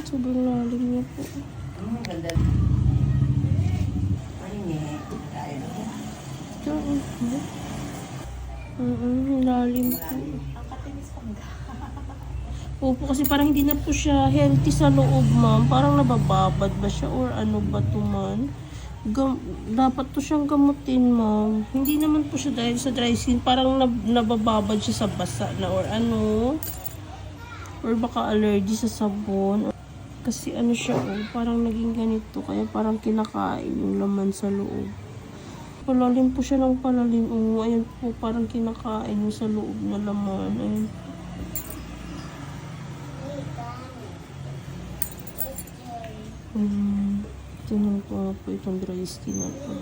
Sobrang lalim niya po. Ganda. Lalim po. Ang katinis pang Opo, kasi parang hindi na po siya healthy sa loob, ma'am. Parang nabababad ba siya or ano ba to, man? Dapat to siyang gamutin, ma'am. Hindi naman po siya dahil sa dry skin. Parang nabababad siya sa basa na or ano. Or baka allergy sa sabon. Kasi ano siya, parang naging ganito. Kaya parang kinakain yung laman sa loob. Palalim po siya ng palalim. Ayan po, parang kinakain yung sa loob na laman. Ayan. Tingnan ko nga po itong dry skin na to.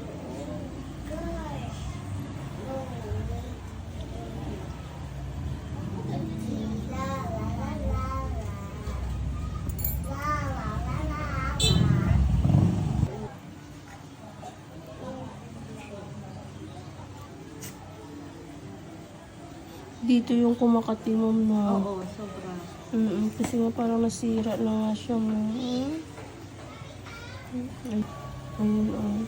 Dito yung kumakati, ma'am, na. Oo, sobra. Kasi nga parang nasira na nga siya, ma'am. Ay, ayun, oh.